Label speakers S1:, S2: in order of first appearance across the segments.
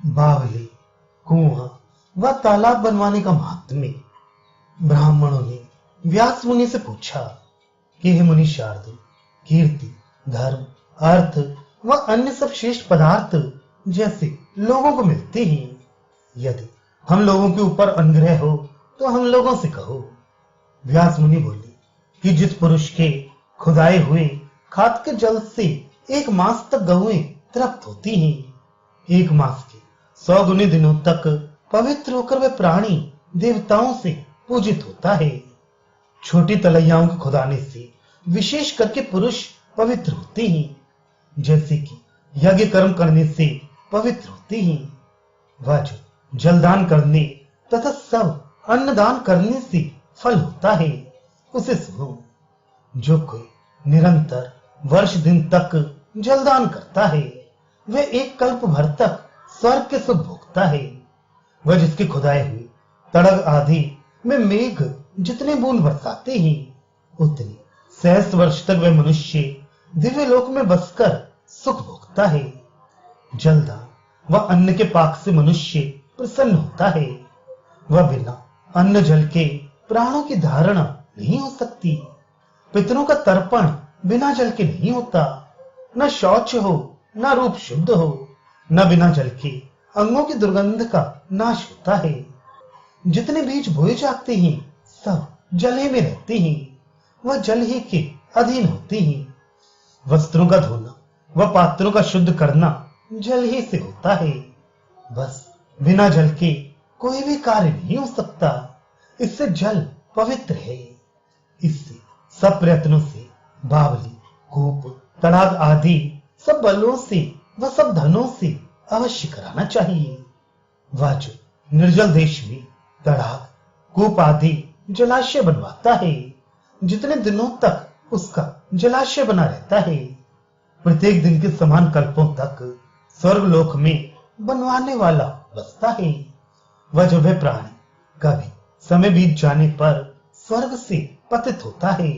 S1: बावली, कुआं व तालाब बनवाने का महात्म्य। ब्राह्मणों ने व्यास मुनि से पूछा कि हे मुनि शार्दुल, कीर्ति, धर्म, अर्थ व अन्य सब श्रेष्ठ पदार्थ जैसे लोगों को मिलते हैं, यदि हम लोगों के ऊपर अनुग्रह हो तो हम लोगों से कहो। व्यास मुनि बोले कि जिस पुरुष के खुदाए हुए खाद के जल से 1 मास तक गौएं तृप्त होती हैं, 1 मास के 100 गुने दिनों तक पवित्र होकर वह प्राणी देवताओं से पूजित होता है। छोटी तलैयाओं के खुदाने से विशेष करके पुरुष पवित्र होते हैं, जैसे कि यज्ञ कर्म करने से पवित्र होते हैं। वह जो जलदान करने तथा सब अन्नदान करने से फल होता है, उसे सुनो। जो कोई निरंतर वर्ष दिन तक जलदान करता है, वह 1 कल्प भर तक स्वर्ग के सुख भोगता है। वह जिसके खुदाए हुए तड़ग आदि में मेघ जितने बूंद बरसाते हैं, उतने सहस्त्र वर्ष तक वह मनुष्य दिव्य लोक में बसकर सुख भोगता है। जलदान व अन्न के पाक से मनुष्य प्रसन्न होता है। वह बिना अन्न जल के प्राणों की धारणा नहीं हो सकती। पितरों का तर्पण बिना जल के नहीं होता। न शौच हो, न रूप शुद्ध हो, न बिना जल के अंगों की दुर्गंध का नाश होता है। जितने बीज बोए जाते हैं, सब जल ही में रहते हैं। वह जल ही के अधीन होते हैं। वस्त्रों का धोना व पात्रों का शुद्ध करना जल ही से होता है। बस बिना जल के कोई भी कार्य नहीं हो सकता। इससे जल पवित्र है। इससे सब प्रयत्नों से बावली, कूप, तड़ाग आदि सब बलों से व सब धनों से अवश्य कराना चाहिए। वह जो निर्जल देश में तड़ाग, कूप आदि जलाशय बनवाता है, जितने दिनों तक उसका जलाशय बना रहता है, प्रत्येक दिन के समान कल्पों तक स्वर्गलोक में बनवाने वाला बसता है। वह जो है प्राणी कभी समय बीत जाने पर स्वर्ग से पतित होता है,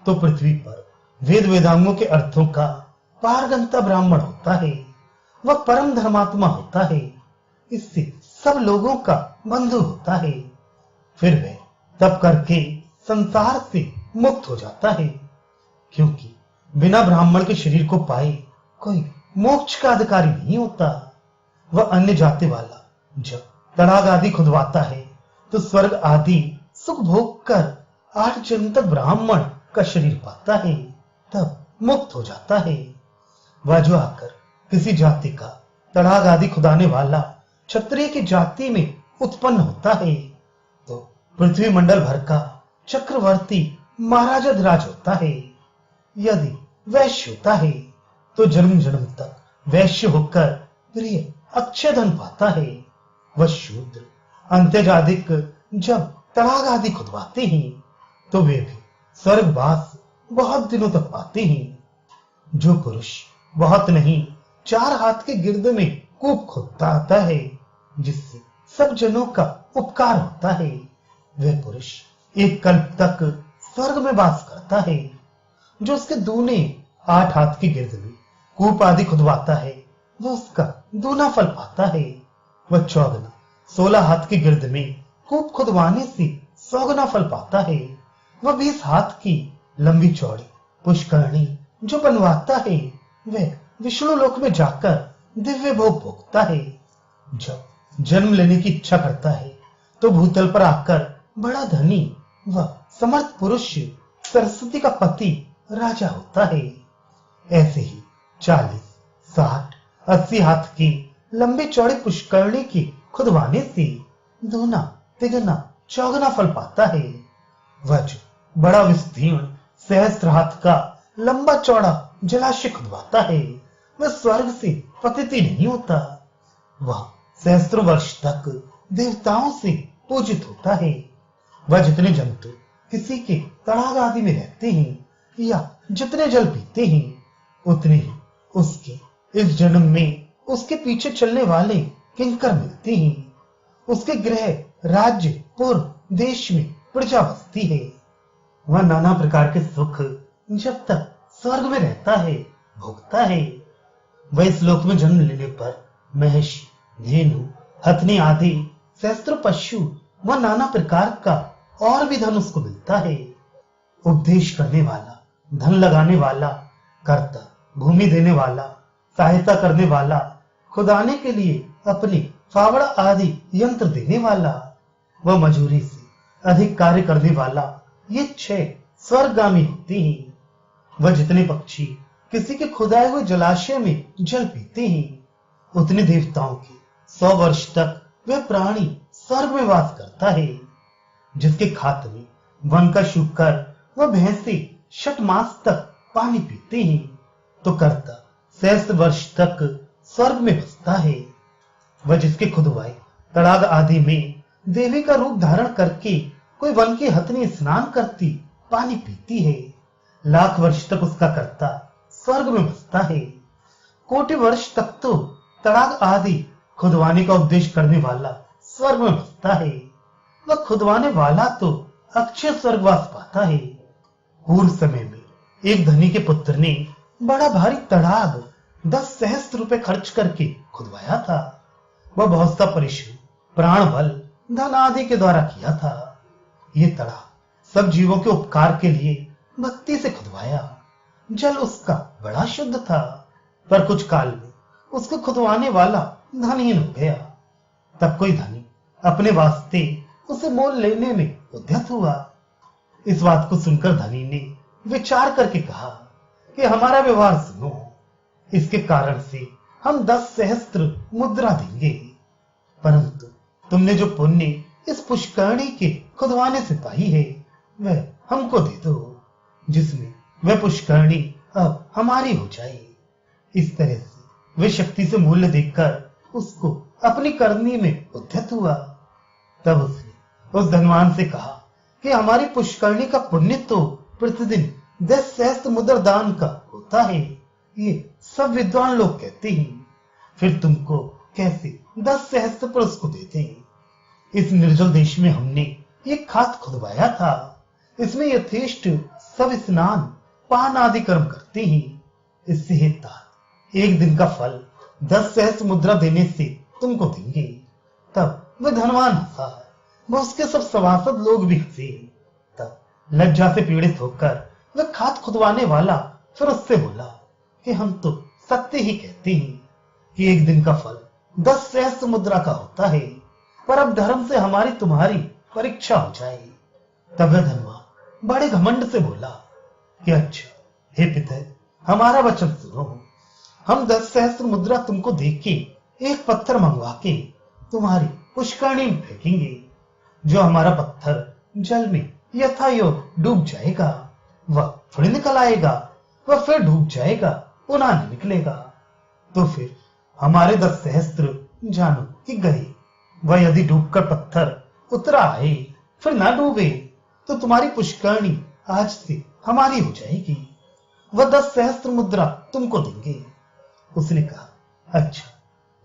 S1: तो पृथ्वी पर वेद वेदांगों के अर्थों का पारगंता ब्राह्मण होता है। वह परम धर्मात्मा होता है। इससे सब लोगों का बंधु होता है। फिर वह तप करके संसार से मुक्त हो जाता है, क्योंकि बिना ब्राह्मण के शरीर को पाए कोई मोक्ष का अधिकारी नहीं होता। वह अन्य जाति वाला जब तड़ाग आदि खुदवाता है, तो स्वर्ग आदि सुख भोग कर 8 जन्म तक ब्राह्मण का शरीर पाता है, तब मुक्त हो जाता है। वह जो आकर किसी जाति का तड़ाग आदि खुदाने वाला क्षत्रिय की जाति में उत्पन्न होता है, तो पृथ्वी मंडल भर का चक्रवर्ती महाराजाधिराज होता है। यदि वैश्य होता है, तो जन्म जन्म तक वैश्य होकर प्रिय अक्षय धन पाता है। वह शूद्र अंत्यजादिक जब तड़ाग आदि खुदवाते हैं, तो वे भी स्वर्गवास बहुत दिनों तक पाते हैं। जो पुरुष बहुत नहीं 4 हाथ के गिर्द में कूप खोदता आता है, जिससे सब जनों का उपकार होता है, वह पुरुष 1 कल्प तक स्वर्ग में वास करता है। जो उसके दूने 8 हाथ के गिर्द में कूप आदि खुदवाता है, वह उसका दूना फल पाता है। वह 14 16 हाथ के गिर्द में कूप खुदवाने से 100 गुना फल पाता है। वह 20 हाथ की लंबी चौड़ी पुष्करणी जो बनवाता है, वह विष्णु लोक में जाकर दिव्य भोग भोगता है। जब जन्म लेने की इच्छा करता है, तो भूतल पर आकर बड़ा धनी व समर्थ पुरुष सरस्वती का पति राजा होता है। ऐसे ही 40 60 80 हाथ की लंबी चौड़ी पुष्करणी की खुदवाने से दूना तिगुना चौगुना फल पाता है। वह जो बड़ा विस्तीर्ण सहस्त्र हाथ का लंबा चौड़ा जलाशय खुदवाता है, वह स्वर्ग से पतित ही नहीं होता। वह सहस्त्रों वर्ष तक देवताओं से पूजित होता है। वह जितने जंतु किसी के तड़ाग आदि में रहते हैं, या जितने जल पीते हैं, उतने ही उसके इस जन्म में उसके पीछे चलने वाले किंकर मिलते हैं। उसके गृह, राज्य, पुर, देश में प्रजा बसती है। वह नाना प्रकार के सुख जब तक स्वर्ग में रहता है भोगता है। वह इस लोक में जन्म लेने पर महर्षि धेनु, हथनी आदि सहस्त्र पशु व नाना प्रकार का और भी धन उसको मिलता है। उपदेश करने वाला, धन लगाने वाला, कर्ता, भूमि देने वाला, सहायता करने वाला, खुदाने के लिए अपने फावड़ा आदि यंत्र देने वाला व मजूरी से अधिक कार्य करने वाला, ये 6 स्वर्गगामी होते हैं। वह जितने पक्षी किसी के खुदाए हुए जलाशय में जल पीते हैं, उतने देवताओं के 100 वर्ष तक वह प्राणी स्वर्ग में वास करता है। जिसके खात में वन का शुकर व भैंसे 6 मास तक पानी पीते हैं, तो कर्ता 6 वर्ष तक स्वर्ग में बसता है। वह जिसके खुदवाए तड़ाग आदि में देवी का रूप धारण करके कोई वन की हथनी स्नान करती पानी पीती है, 1,00,000 वर्ष तक उसका कर्ता स्वर्ग में बसता है। कोटि वर्ष तक तो तड़ाग आदि खुदवाने का उपदेश करने वाला स्वर्ग में बसता है। वह खुदवाने वाला तो अक्षय स्वर्गवास पाता है। पूर्व समय में एक धनी के पुत्र ने बड़ा भारी तड़ाग 10 सहस्त्र रुपए खर्च करके खुदवाया था। वह बहुत सा परिश्रम, प्राण बल, धन आदि के द्वारा किया था। ये तड़ाग सब जीवों के उपकार के लिए भक्ति से खुदवाया। जल उसका बड़ा शुद्ध था, पर कुछ काल में उसको खुदवाने वाला धनहीन हो गया। तब कोई धनी अपने वास्ते उसे मोल लेने में उद्यत हुआ। इस बात को सुनकर धनी ने विचार करके कहा कि हमारा व्यवहार सुनो, इसके कारण से हम 10 सहस्त्र मुद्रा देंगे, परंतु तुमने जो पुण्य इस पुष्करणी के खुदवाने से पाई है वह हमको दे दो, जिसमें वह पुष्करणी अब हमारी हो जाए। इस तरह से वे शक्ति से मूल्य देखकर उसको अपनी करनी में उद्यत हुआ। तब उसने उस धनवान से कहा कि हमारी पुष्करणी का पुण्य तो प्रतिदिन 10 सहस्त्र मुद्रा दान का होता है, ये सब विद्वान लोग कहते हैं, फिर तुमको कैसे 10 सहस्त्र पर उसको देते हैं। इस निर्जल देश में हमने ये खात खुदवाया था, इसमें यथेष्ट सब स्नान पान आदि कर्म करते हैं। इससे हेतु एक दिन का फल 10 सहस्त्र मुद्रा देने से तुमको देंगे। तब वह धनवान हंसा, वह उसके सब सभासद लोग भी हंसे। तब लज्जा से पीड़ित होकर वह खात खुदवाने वाला फिर उससे बोला कि हम तो सत्य ही कहते हैं कि एक दिन का फल 10 सहस्त्र मुद्रा का होता है, पर अब धर्म से हमारी तुम्हारी परीक्षा हो जाए। तब वह धनवान बड़े घमंड से बोला कि अच्छा हे पिता, हमारा वचन सुनो, हम 10 सहस्त्र मुद्रा तुमको देके एक पत्थर मंगवा के तुम्हारी पुष्करणी में फेंकेंगे। जो हमारा पत्थर जल में यथायोग डूब जाएगा वह फिर निकल आएगा, वह फिर डूब जाएगा, पुनः नहीं निकलेगा। तो फिर हमारे 10 सहस्त्र जानो कि गए। वह यदि डूबकर पत्थर उतरा आए फिर ना डूबे तो तुम्हारी पुष्करणी आज से हमारी हो जाएगी। वह 10 सहस्त्र मुद्रा तुमको देंगे। उसने कहा अच्छा,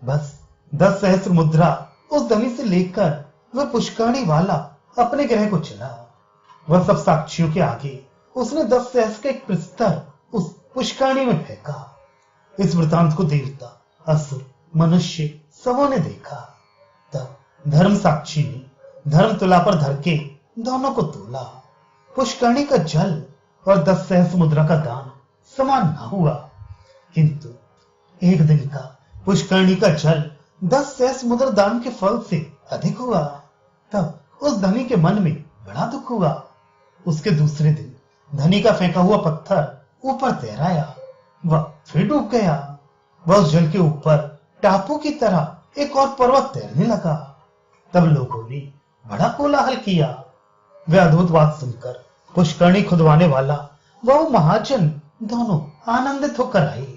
S1: बस 10 सहस्त्र मुद्रा उस धनी से लेकर वह पुष्करणी वाला अपने ग्रह को चला। वह सब साक्षियों के आगे उसने 10 सहस्त्र का एक प्रस्तर उस पुष्करणी में फेंका। इस वृतांत को देवता, असुर, मनुष्य सबों ने देखा। तब धर्म साक्षी ने धर्म तुला पर धर के दोनों को तोला। पुष्करणी का जल और 10 सहस्त्र मुद्रा का दान समान न हुआ, किंतु एक दिन का पुष्करणी का जल 10 सहस्त्र मुद्रा दान के फल से अधिक हुआ। तब उस धनी के मन में बड़ा दुख हुआ। उसके दूसरे दिन धनी का फेंका हुआ पत्थर ऊपर तैराया, वह फिर डूब गया। वह उस जल के ऊपर टापू की तरह एक और पर्वत तैरने लगा। तब लोगों ने बड़ा कोलाहल किया। वह अद्भुत बात सुनकर पुष्करणी खुदवाने वाला वह महाजन दोनों आनंदित होकर आए।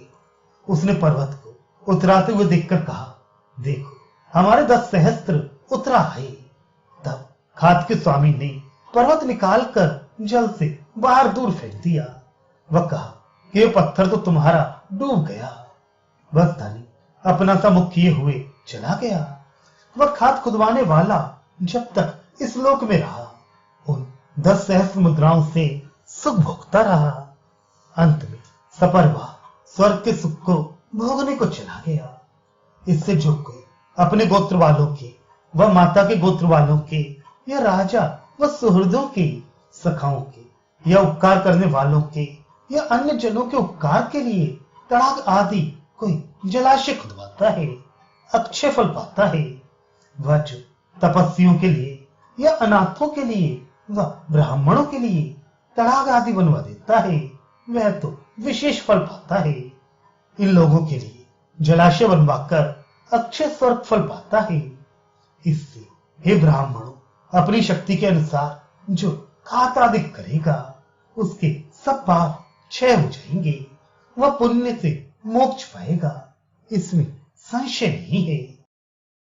S1: उसने पर्वत को उतराते हुए देखकर कहा, देखो हमारे 10 सहस्त्र उतरा है। तब खात के स्वामी ने पर्वत निकालकर जल से बाहर दूर फेंक दिया। वह कहा कि यह पत्थर तो तुम्हारा डूब गया। बस धनी अपना सा मुख किए हुए चला गया। वह खात खुदवाने वाला जब तक इस लोक में रहा उन 10 सहस्त्र मुद्राओं से सुख भोगता रहा। अंत में सपरवाह स्वर्ग के सुख को भोगने को चला गया। इससे जो कोई अपने गोत्र वालों के व माता के गोत्र वालों के या राजा व सुहृदों के, सखाओं के या उपकार करने वालों के या अन्य जनों के उपकार के लिए तड़ाग आदि कोई जलाशय खुदवाता है, अक्षय फल पाता है। वह जो तपस्वियों के लिए या अनाथों के लिए व ब्राह्मणों के लिए तड़ाग आदि बनवा देता है, वह तो विशेष फल पाता है। इन लोगों के लिए जलाशय बनवाकर अक्षय स्वर्ग फल पाता है। इससे हे ब्राह्मणों, अपनी शक्ति के अनुसार जो खातादिक करेगा उसके सब पाप क्षय हो जाएंगे, वह पुण्य से मोक्ष पाएगा, इसमें संशय नहीं है।